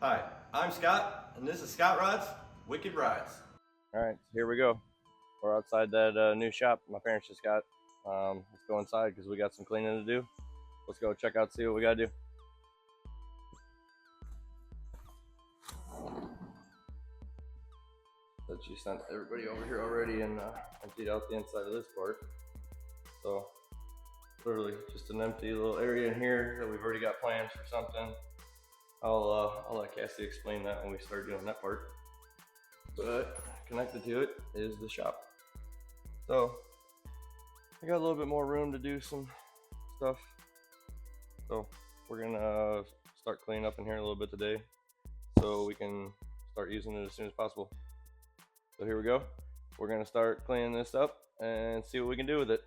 Hi, I'm Scott, and this is Scott Rod's Wicked Rides. All right, here we go. We're outside that new shop my parents just got. Let's go inside because we got some cleaning to do. Let's go check out, see what we got to do. But she sent everybody over here already and emptied out the inside of this part. So literally just an empty little area in here that we've already got plans for something. I'll let Cassie explain that when we start doing that part. But connected to it is the shop. So I got a little bit more room to do some stuff. So we're gonna start cleaning up in here a little bit today so we can start using it as soon as possible. So here we go. We're gonna start cleaning this up and see what we can do with it.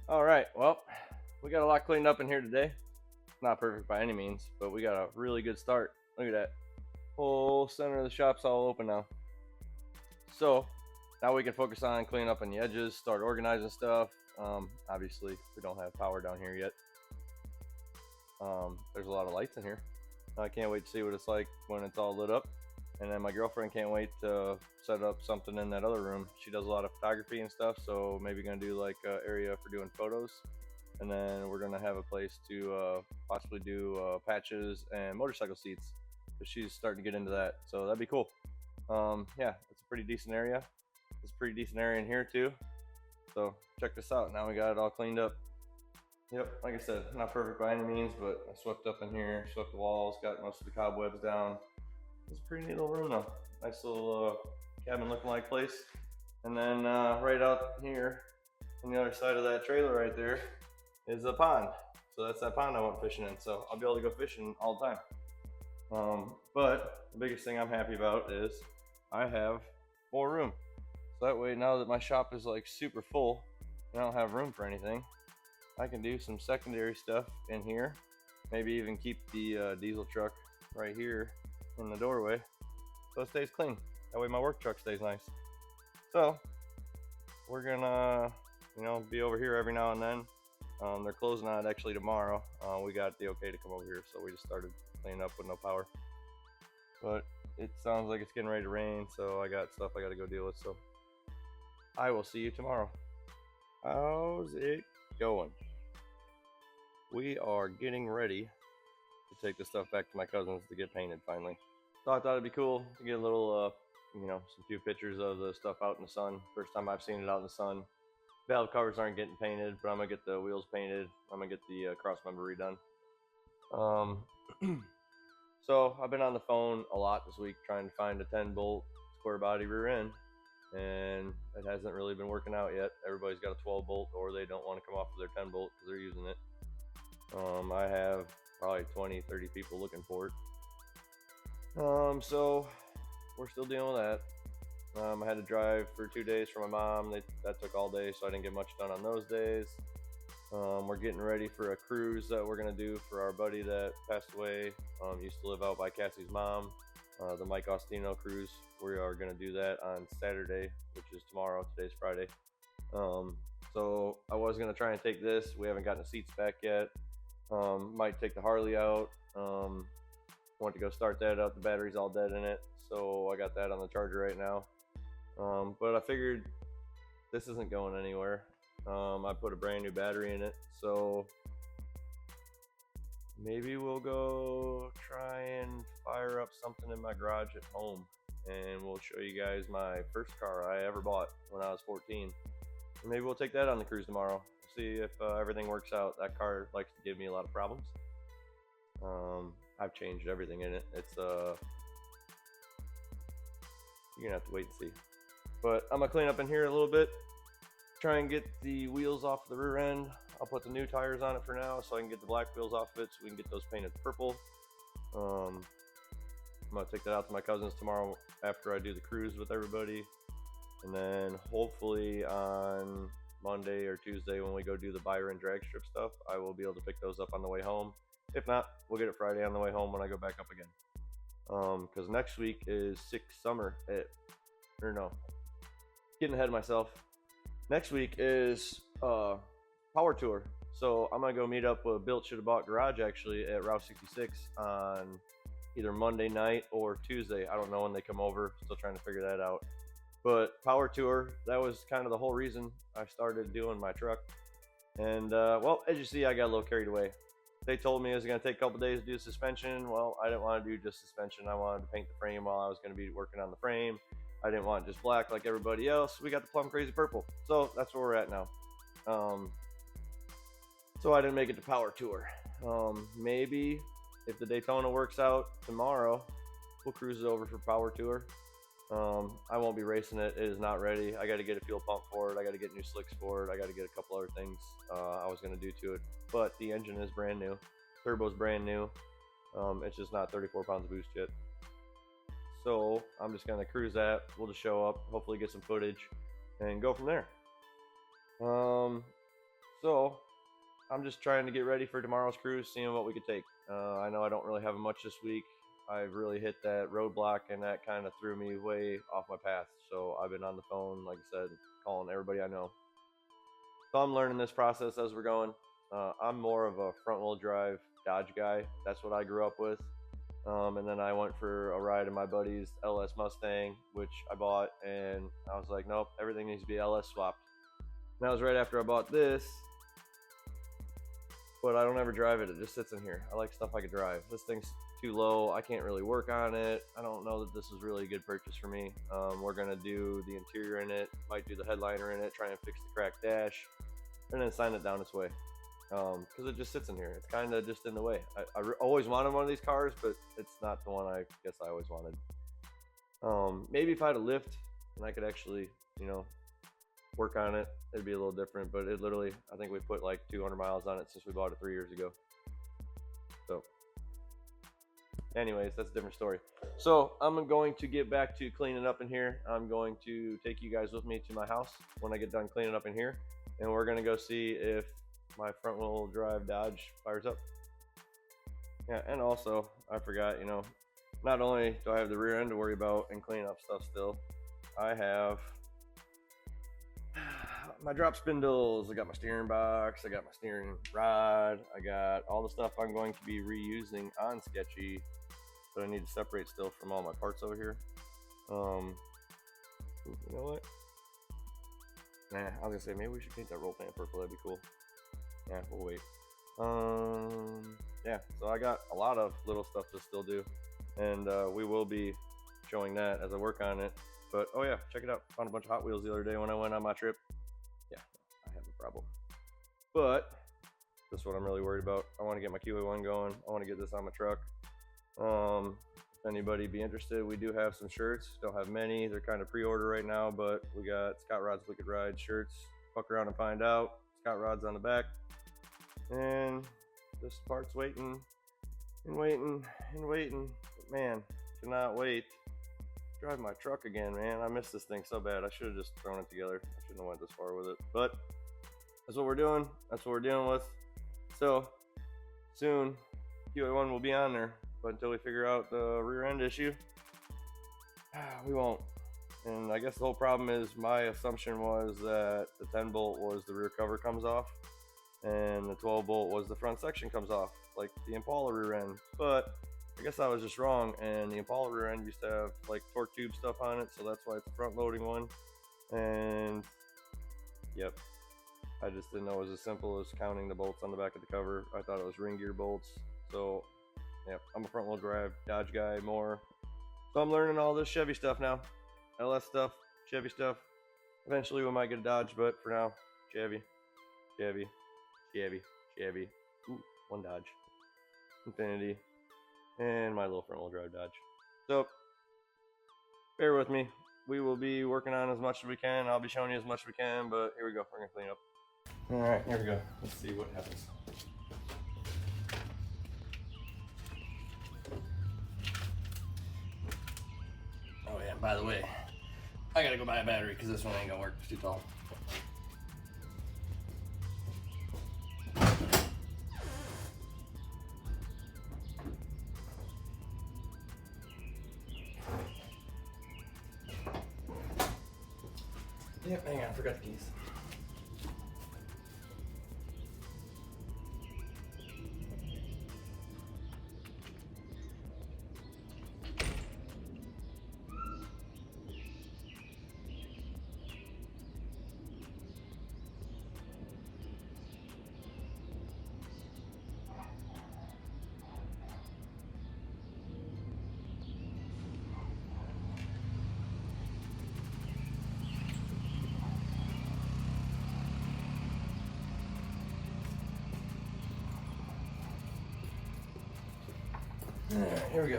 All right, well, we got a lot cleaned up in here today. Not perfect by any means, but we got a really good start. Look at that. Whole center of the shop's all open now. So now we can focus on cleaning up on the edges, start organizing stuff. Obviously, we don't have power down here yet. There's a lot of lights in here. I can't wait to see what it's like when it's all lit up. And then my girlfriend can't wait to set up something in that other room. She does a lot of photography and stuff, so maybe gonna do like an area for doing photos. And then we're gonna have a place to possibly do patches and motorcycle seats. But she's starting to get into that, so that'd be cool. Yeah, it's a pretty decent area. It's a pretty decent area in here too. So check this out. Now we got it all cleaned up. Yep, like I said, not perfect by any means, but I swept up in here, swept the walls, got most of the cobwebs down. It's a pretty neat little room though. Nice little cabin looking like place. And then right out here on the other side of that trailer right there is a pond. So that's that pond I went fishing in. So I'll be able to go fishing all the time. But the biggest thing I'm happy about is I have more room. So that way, now that my shop is like super full and I don't have room for anything, I can do some secondary stuff in here. Maybe even keep the diesel truck right here in the doorway so it stays clean. That way my work truck stays nice. So we're gonna be over here every now and then. They're closing on it actually tomorrow. We got the okay to come over here, so we just started cleaning up with no power. But it sounds like it's getting ready to rain, so I got stuff I gotta go deal with. So I will see you tomorrow. How's it going? We are getting ready to take the stuff back to my cousin's to get painted finally. So I thought it'd be cool to get a little, some few pictures of the stuff out in the sun. First time I've seen it out in the sun. Valve covers aren't getting painted, but I'm gonna get the wheels painted. I'm gonna get the cross member redone. So I've been on the phone a lot this week trying to find a 10-bolt square body rear end, and it hasn't really been working out yet. Everybody's got a 12-bolt, or they don't want to come off of their 10-bolt because they're using it. I have probably 20-30 people looking for it. So we're still dealing with that. I had to drive for 2 days for my mom. That took all day, so I didn't get much done on those days. We're getting ready for a cruise that we're gonna do for our buddy that passed away. Used to live out by Cassie's mom, the Mike Ostino cruise. We are gonna do that on Saturday, which is tomorrow. Today's Friday. So I was gonna try and take this. We haven't gotten the seats back yet. Might take the Harley out. Want to go start that up. The battery's all dead in it, so I got that on the charger right now. But I figured this isn't going anywhere. I put a brand new battery in it, so maybe we'll go try and fire up something in my garage at home, and we'll show you guys my first car I ever bought when I was 14. And maybe we'll take that on the cruise tomorrow. See if everything works out. That car likes to give me a lot of problems. I've changed everything in it. It's you're gonna have to wait and see. But I'm gonna clean up in here a little bit, try and get the wheels off the rear end. I'll put the new tires on it for now so I can get the black wheels off of it so we can get those painted purple. I'm gonna take that out to my cousin's tomorrow after I do the cruise with everybody. And then hopefully on Monday or Tuesday when we go do the Byron drag strip stuff, I will be able to pick those up on the way home. If not, we'll get it Friday on the way home when I go back up again. Because next week is Six Summer getting ahead of myself. Next week is Power Tour. So I'm gonna go meet up with Built Shoulda Bought Garage actually at Route 66 on either Monday night or Tuesday. I don't know when they come over. Still trying to figure that out. But Power Tour, that was kind of the whole reason I started doing my truck. And well, as you see, I got a little carried away. They told me it was going to take a couple days to do suspension. Well, I didn't want to do just suspension. I wanted to paint the frame while I was going to be working on the frame. I didn't want just black like everybody else. We got the plum crazy purple. So that's where we're at now. So I didn't make it to Power Tour. Maybe if the Daytona works out tomorrow, we'll cruise it over for Power Tour. I won't be racing it. It is not ready. I got to get a fuel pump for it. I got to get new slicks for it. I got to get a couple other things I was going to do to it. But the engine is brand new. Turbo's brand new. It's just not 34 pounds of boost yet. So I'm just going to cruise that. We'll just show up, hopefully get some footage, and go from there. So I'm just trying to get ready for tomorrow's cruise, seeing what we could take. I know I don't really have much this week. I've really hit that roadblock, and that kind of threw me way off my path. So I've been on the phone, like I said, calling everybody I know. So I'm learning this process as we're going. I'm more of a front-wheel drive Dodge guy. That's what I grew up with. And then I went for a ride in my buddy's LS Mustang, which I bought, and I was like, nope, everything needs to be LS swapped. And that was right after I bought this, but I don't ever drive it. It just sits in here. I like stuff I could drive. This thing's too low. I can't really work on it. I don't know that this is really a good purchase for me. We're going to do the interior in it, might do the headliner in it, try and fix the cracked dash, and then sign it down its way. Because it just sits in here. It's kind of just in the way. I always wanted one of these cars, but it's not the one I guess I always wanted. Maybe if I had a lift and I could actually, work on it, it'd be a little different. But it literally, I think we put like 200 miles on it since we bought it 3 years ago. So anyways, that's a different story. So I'm going to get back to cleaning up in here. I'm going to take you guys with me to my house when I get done cleaning up in here. And we're going to go see if my front wheel drive Dodge fires up. Yeah, and also I forgot, not only do I have the rear end to worry about and clean up stuff still, I have my drop spindles, I got my steering box, I got my steering rod, I got all the stuff I'm going to be reusing on Sketchy, but I need to separate still from all my parts over here. You know what? Nah, I was gonna say maybe we should paint that roll pan purple, that'd be cool. Yeah, we'll wait. Yeah, so I got a lot of little stuff to still do, and we will be showing that as I work on it. But oh yeah, check it out. Found a bunch of Hot Wheels the other day when I went on my trip. Yeah, I have a problem. But this is what I'm really worried about. I want to get my QA1 going. I want to get this on my truck. If anybody be interested, we do have some shirts. Don't have many. They're kind of pre-order right now, but we got Scott Rod's Wicked Ride shirts. Fuck around and find out. Scott Rod's on the back. And this part's waiting and waiting and waiting. But man, cannot wait. Drive my truck again, man. I miss this thing so bad. I should have just thrown it together. I shouldn't have went this far with it. But that's what we're doing. That's what we're dealing with. So soon, QA1 will be on there. But until we figure out the rear end issue, we won't. And I guess the whole problem is my assumption was that the 10 bolt was the rear cover comes off, and the 12 bolt was the front section comes off, like the Impala rear end. But I guess I was just wrong, and the Impala rear end used to have like torque tube stuff on it, so that's why it's a front loading one. And yep, I just didn't know it was as simple as counting the bolts on the back of the cover. I thought it was ring gear bolts. So yep, I'm a front wheel drive Dodge guy more. So I'm learning all this Chevy stuff now. LS stuff, Chevy stuff. Eventually we might get a Dodge, but for now, Chevy, Chevy, Chevy, Chevy. Ooh, one Dodge. Infinity. And my little front wheel drive Dodge. So, bear with me. We will be working on as much as we can. I'll be showing you as much as we can, but here we go. We're going to clean up. Alright, here we go. Let's see what happens. Oh yeah, by the way, I gotta go buy a battery because this one ain't gonna work. It's too tall. Yep, hang on, I forgot the keys. Alright, here we go.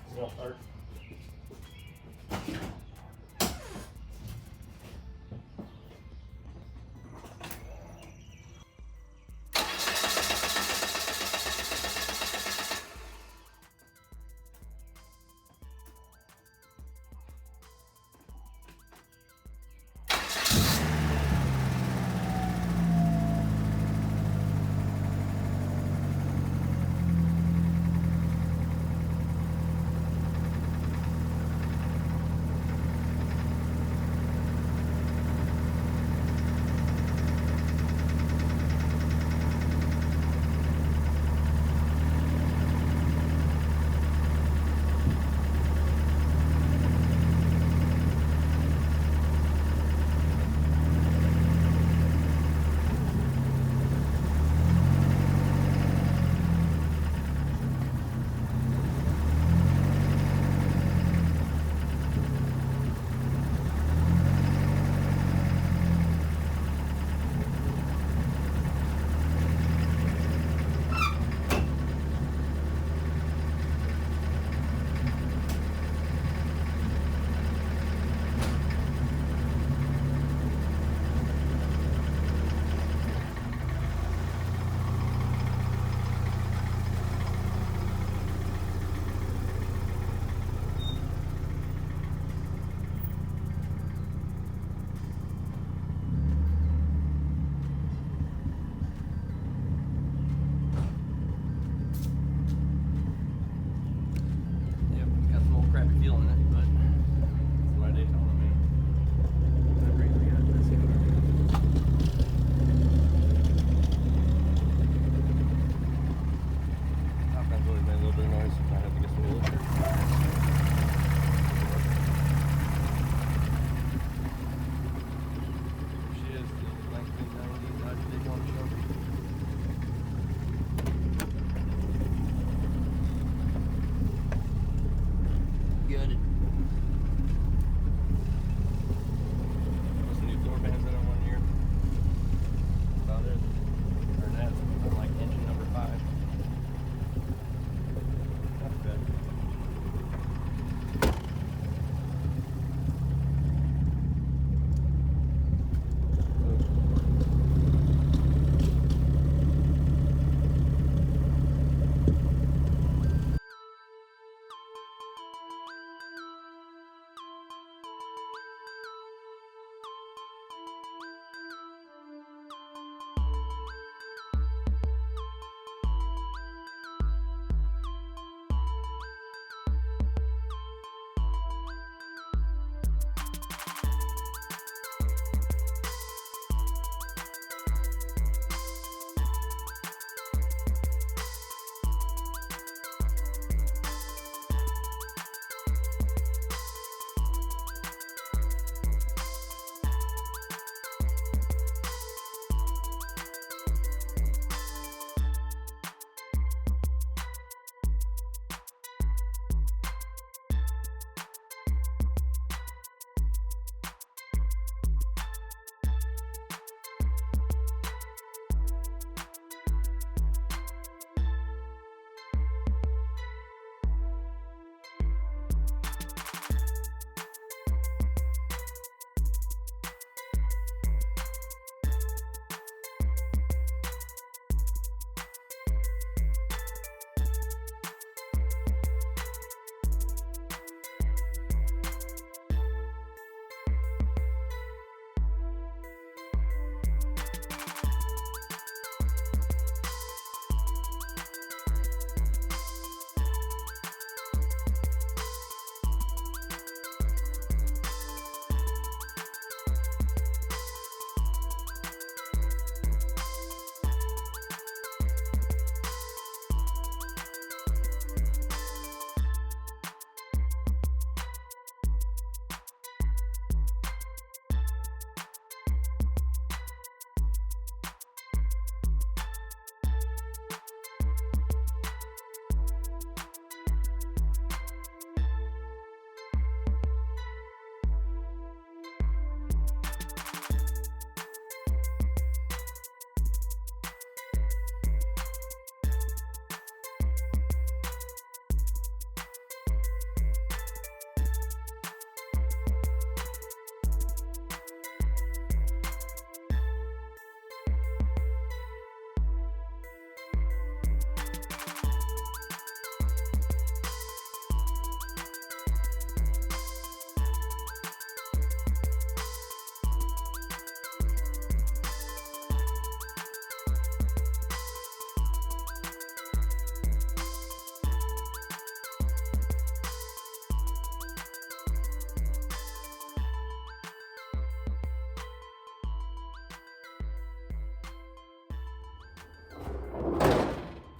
We're gonna start.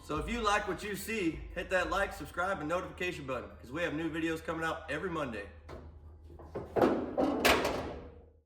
So if you like what you see, hit that like, subscribe, and notification button because we have new videos coming out every Monday.